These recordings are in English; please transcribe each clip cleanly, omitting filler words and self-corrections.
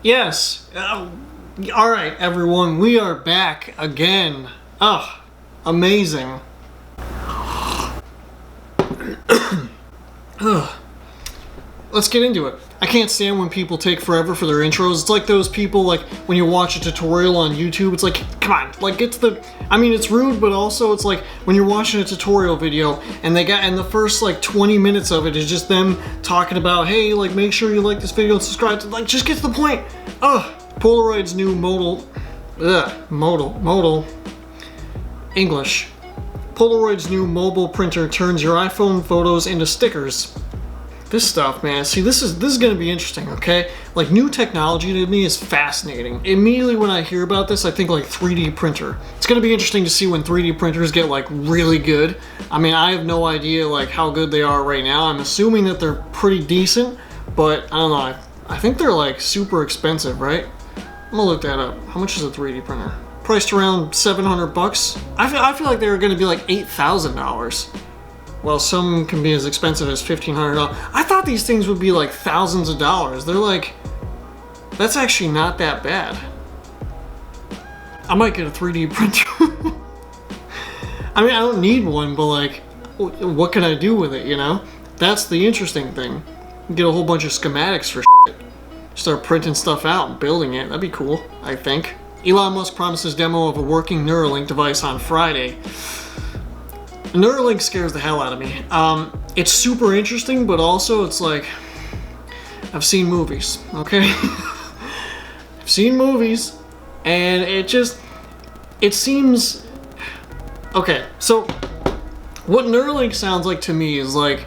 Yes. All right, everyone, we are back again. Oh, amazing. Let's get into it. I can't stand when people take forever for their intros. It's like those people, like, when you watch a tutorial on YouTube, it's like, come on, like, get to the... I mean, it's rude, but also it's like when you're watching a tutorial video and the first, like, 20 minutes of it is just them talking about, hey, like, make sure you like this video and subscribe to, like, just get to the point. Ugh. Polaroid's new modal English. Polaroid's new mobile printer turns your iPhone photos into stickers. This stuff, man, see, this is gonna be interesting, okay? Like, new technology to me is fascinating. Immediately when I hear about this, I think, like, 3D printer. It's gonna be interesting to see when 3D printers get, like, really good. I mean, I have no idea, like, how good they are right now. I'm assuming that they're pretty decent, but I don't know. I think they're, like, super expensive, right? I'm gonna look that up. How much is a 3D printer? Priced around $700. I feel like they were gonna be, like, $8,000. Well, some can be as expensive as $1,500. I thought these things would be like thousands of dollars. They're like, that's actually not that bad. I might get a 3D printer. I mean, I don't need one, but like, what can I do with it, you know? That's the interesting thing. Get a whole bunch of schematics for shit. Start printing stuff out and building it. That'd be cool, I think. Elon Musk promises demo of a working Neuralink device on Friday. Neuralink scares the hell out of me. It's super interesting, but also it's like, I've seen movies, okay? I've seen movies, and it seems, okay, so what Neuralink sounds like to me is like,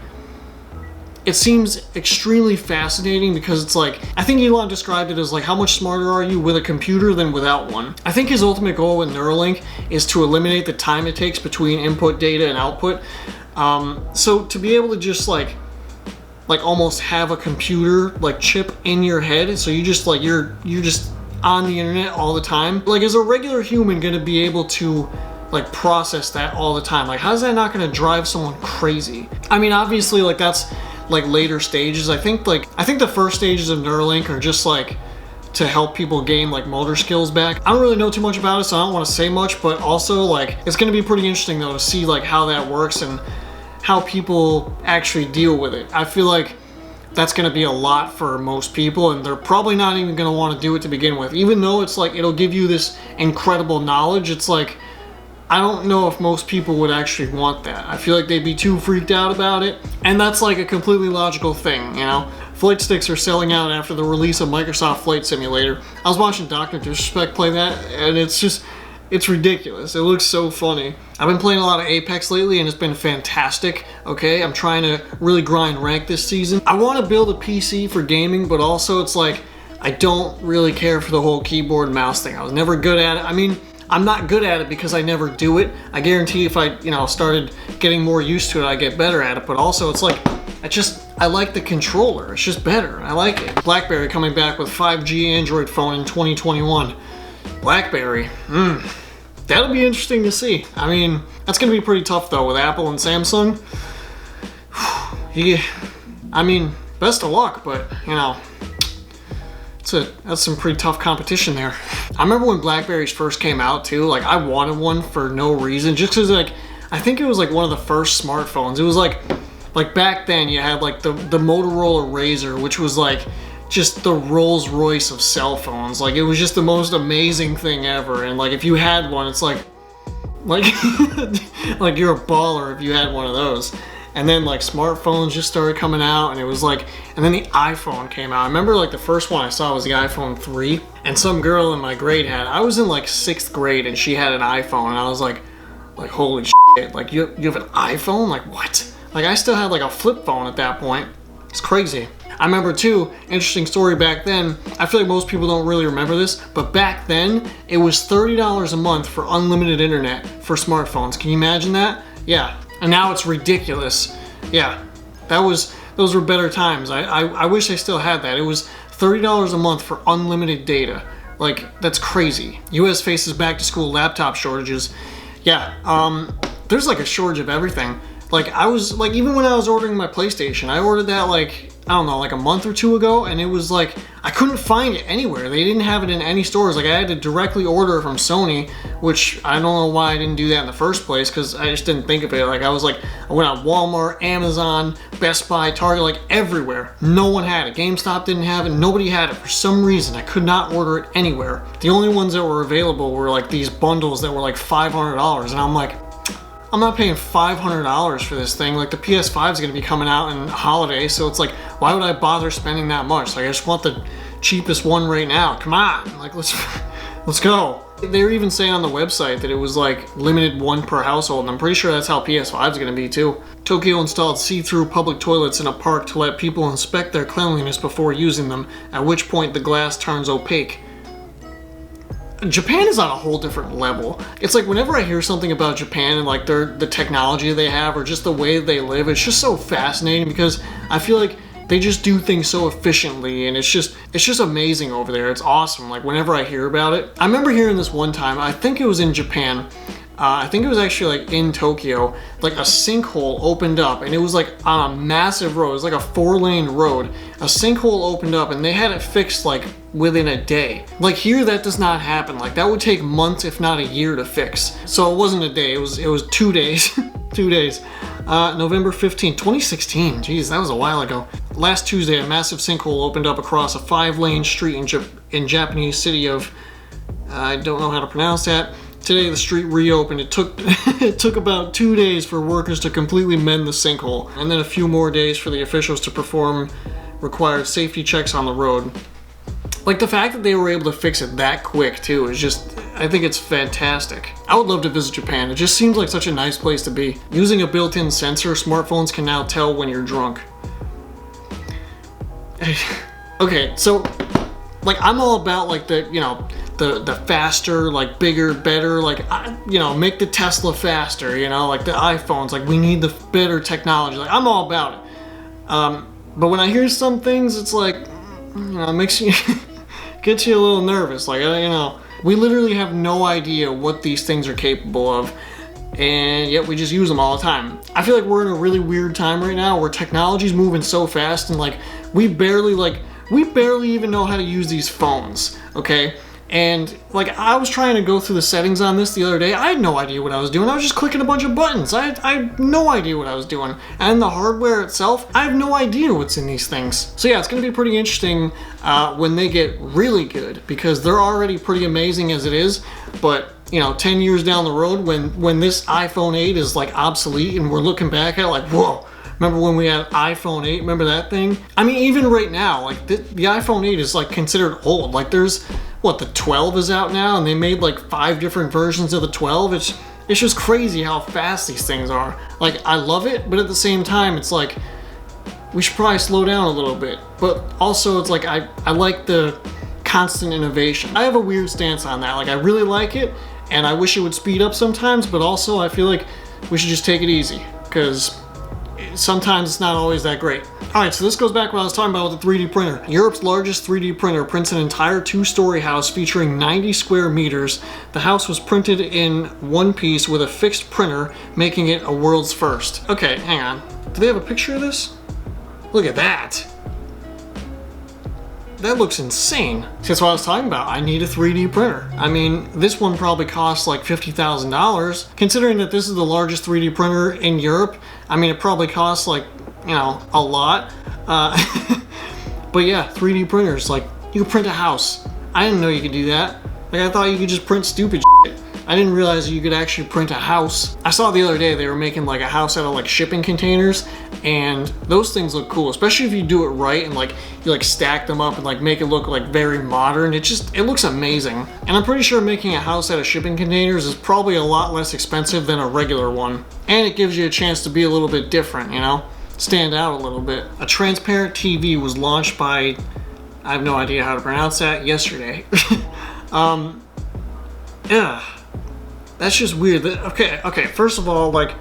it seems extremely fascinating because it's like, I think Elon described it as like, how much smarter are you with a computer than without one? I think his ultimate goal with Neuralink is to eliminate the time it takes between input data and output. So to be able to just like almost have a computer like chip in your head, so you just like, you're just on the internet all the time. Like, is a regular human gonna be able to like process that all the time? Like, how's that not gonna drive someone crazy? I mean, obviously, like, that's like later stages. I think the first stages of Neuralink are just like to help people gain like motor skills back. I don't really know too much about it, so I don't want to say much, but also like, it's going to be pretty interesting though to see like how that works and how people actually deal with it. I feel like that's going to be a lot for most people, and they're probably not even going to want to do it to begin with. Even though it's like, it'll give you this incredible knowledge, it's like, I don't know if most people would actually want that. I feel like they'd be too freaked out about it. And that's like a completely logical thing, you know? Flight sticks are selling out after the release of Microsoft Flight Simulator. I was watching Dr. Disrespect play that, and it's ridiculous. It looks so funny. I've been playing a lot of Apex lately, and it's been fantastic, okay? I'm trying to really grind rank this season. I want to build a PC for gaming, but also it's like, I don't really care for the whole keyboard and mouse thing. I was never good at it. I mean, I'm not good at it because I never do it. I guarantee if I, started getting more used to it, I'd get better at it. But also, it's like, I like the controller. It's just better. I like it. Blackberry coming back with 5G Android phone in 2021. Blackberry. That'll be interesting to see. I mean, that's going to be pretty tough, though, with Apple and Samsung. Yeah, I mean, best of luck, but, that's some pretty tough competition there. I remember when Blackberries first came out too, like I wanted one for no reason, just cause like, I think it was like one of the first smartphones. It was like back then you had like the Motorola Razr, which was like just the Rolls Royce of cell phones. Like, it was just the most amazing thing ever. And like, if you had one, it's like like you're a baller if you had one of those. And then like smartphones just started coming out, and it was like, and then the iPhone came out. I remember like the first one I saw was the iPhone 3, and some girl in my grade I was in like 6th grade, and she had an iPhone, and I was like holy shit, like you have an iPhone? Like, what? Like, I still had like a flip phone at that point. It's crazy. I remember too, interesting story back then, I feel like most people don't really remember this, but back then, it was $30 a month for unlimited internet for smartphones. Can you imagine that? Yeah. And now it's ridiculous. Yeah, those were better times. I wish I still had that. It was $30 a month for unlimited data. Like, that's crazy. US faces back to school laptop shortages. Yeah, there's like a shortage of everything. Like, I was like, even when I was ordering my PlayStation, I ordered that like I don't know, like a month or two ago, and it was like, I couldn't find it anywhere. They didn't have it in any stores. Like, I had to directly order it from Sony, which I don't know why I didn't do that in the first place, because I just didn't think of it. Like, I went on Walmart, Amazon, Best Buy, Target, like everywhere. No one had it. GameStop didn't have it. Nobody had it for some reason. I could not order it anywhere. The only ones that were available were like these bundles that were like $500, and I'm like, I'm not paying $500 for this thing. Like, the PS5 is going to be coming out in holiday, so it's like, why would I bother spending that much? Like, I just want the cheapest one right now. Come on, like, let's go. They were even saying on the website that it was like limited one per household, and I'm pretty sure that's how PS5 is going to be too. Tokyo installed see-through public toilets in a park to let people inspect their cleanliness before using them, at which point the glass turns opaque. Japan is on a whole different level. It's like, whenever I hear something about Japan and like the technology they have, or just the way they live, it's just so fascinating, because I feel like they just do things so efficiently, and it's just amazing over there. It's awesome. Like, whenever I hear about it, I remember hearing this one time, I think it was in Japan. I think it was actually like in Tokyo, like a sinkhole opened up, and it was like on a massive road. It was like a 4-lane road. A sinkhole opened up, and they had it fixed like within a day. Like, here, that does not happen. Like, that would take months, if not a year, to fix. So it wasn't a day, it was 2 days. 2 days. November 15th, 2016. Jeez, that was a while ago. Last Tuesday, a massive sinkhole opened up across a 5-lane street in Japanese city of, I don't know how to pronounce that. Today, the street reopened. It took about 2 days for workers to completely mend the sinkhole, and then a few more days for the officials to perform required safety checks on the road. Like, the fact that they were able to fix it that quick too is just, I think it's fantastic. I would love to visit Japan. It just seems like such a nice place to be. Using a built-in sensor, smartphones can now tell when you're drunk. Okay, so, like, I'm all about like the faster, like, bigger, better, like, make the Tesla faster, like the iPhones, like, we need the better technology. Like, I'm all about it. But when I hear some things, it's like, it makes you, gets you a little nervous. Like, we literally have no idea what these things are capable of, and yet we just use them all the time. I feel like we're in a really weird time right now where technology's moving so fast, and like, we barely even know how to use these phones, okay? And like, I was trying to go through the settings on this the other day. I had no idea what I was doing. I was just clicking a bunch of buttons. I had no idea what I was doing. And the hardware itself, I have no idea what's in these things. So yeah, it's going to be pretty interesting when they get really good, because they're already pretty amazing as it is. But 10 years down the road, when this iPhone 8 is like obsolete, and we're looking back at it like, whoa, remember when we had iPhone 8? Remember that thing? I mean, even right now, like the iPhone 8 is like considered old. Like, there's, the 12 is out now, and they made like 5 different versions of the 12. It's just crazy how fast these things are. Like, I love it, but at the same time, it's like, we should probably slow down a little bit. But also, it's like, I like the constant innovation. I have a weird stance on that. Like, I really like it, and I wish it would speed up sometimes, but also I feel like we should just take it easy, because sometimes it's not always that great. Alright, so this goes back to what I was talking about with the 3D printer. Europe's largest 3D printer prints an entire 2-story house featuring 90 square meters. The house was printed in one piece with a fixed printer, making it a world's first. Okay, hang on. Do they have a picture of this? Look at that. That looks insane. That's what I was talking about. I need a 3D printer. I mean, this one probably costs like $50,000. Considering that this is the largest 3D printer in Europe, I mean, it probably costs like, a lot. But yeah, 3D printers, like, you can print a house. I didn't know you could do that. Like, I thought you could just print stupid shit. I didn't realize you could actually print a house. I saw the other day they were making like a house out of like shipping containers, and those things look cool, especially if you do it right and like you like stack them up and like make it look like very modern. It looks amazing. And I'm pretty sure making a house out of shipping containers is probably a lot less expensive than a regular one. And it gives you a chance to be a little bit different, stand out a little bit. A transparent TV was launched by, I have no idea how to pronounce that, yesterday. Yeah. That's just weird. Okay, first of all, like,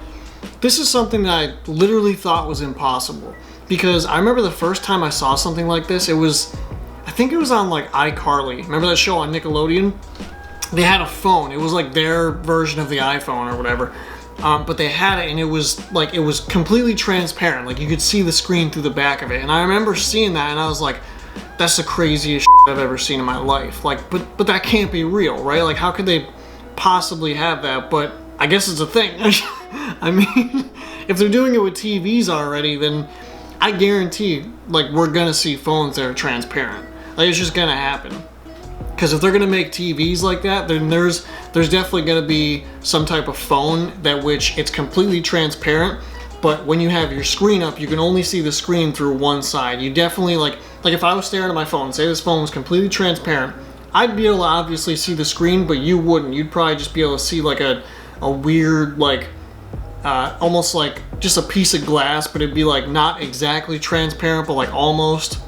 this is something that I literally thought was impossible. Because I remember the first time I saw something like this, I think it was on like iCarly. Remember that show on Nickelodeon? They had a phone. It was like their version of the iPhone or whatever. but they had it and it was completely transparent. Like you could see the screen through the back of it. And I remember seeing that and I was like, that's the craziest shit I've ever seen in my life. Like, but that can't be real, right? Like how could they possibly have that? But I guess it's a thing. I mean, if they're doing it with TVs already, then I guarantee like we're gonna see phones that are transparent. Like it's just gonna happen. Because if they're gonna make TVs like that, then there's definitely gonna be some type of phone that which it's completely transparent, but when you have your screen up, you can only see the screen through one side. You definitely like if I was staring at my phone, say this phone was completely transparent, I'd be able to obviously see the screen, but you wouldn't. You'd probably just be able to see like a weird like almost like just a piece of glass, but it'd be like not exactly transparent, but like almost.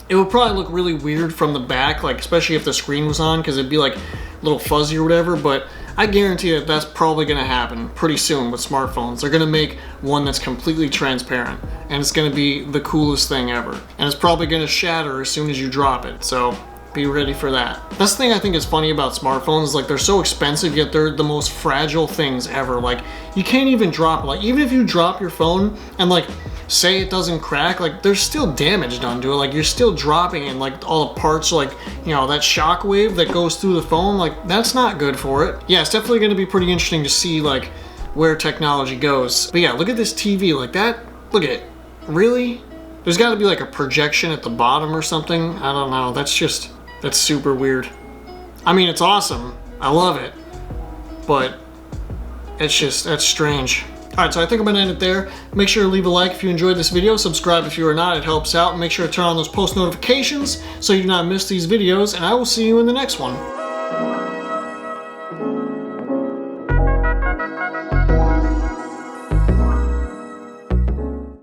It would probably look really weird from the back, like especially if the screen was on, because it'd be like a little fuzzy or whatever, but I guarantee that that's probably going to happen pretty soon with smartphones. They're going to make one that's completely transparent, and it's going to be the coolest thing ever. And it's probably going to shatter as soon as you drop it, so be ready for that. That's the thing I think is funny about smartphones, is like they're so expensive, yet they're the most fragile things ever. Like you can't even drop it. Like even if you drop your phone and like say it doesn't crack, like there's still damage done to it. Like you're still dropping it, and like all the parts, like, you know, that shock wave that goes through the phone, like that's not good for it. Yeah, it's definitely going to be pretty interesting to see like where technology goes. But yeah, look at this TV like that. Look at it. Really? There's got to be like a projection at the bottom or something. I don't know. That's super weird. I mean, it's awesome. I love it. But that's strange. Alright, so I think I'm going to end it there. Make sure to leave a like if you enjoyed this video. Subscribe if you are not. It helps out. Make sure to turn on those post notifications so you do not miss these videos. And I will see you in the next one.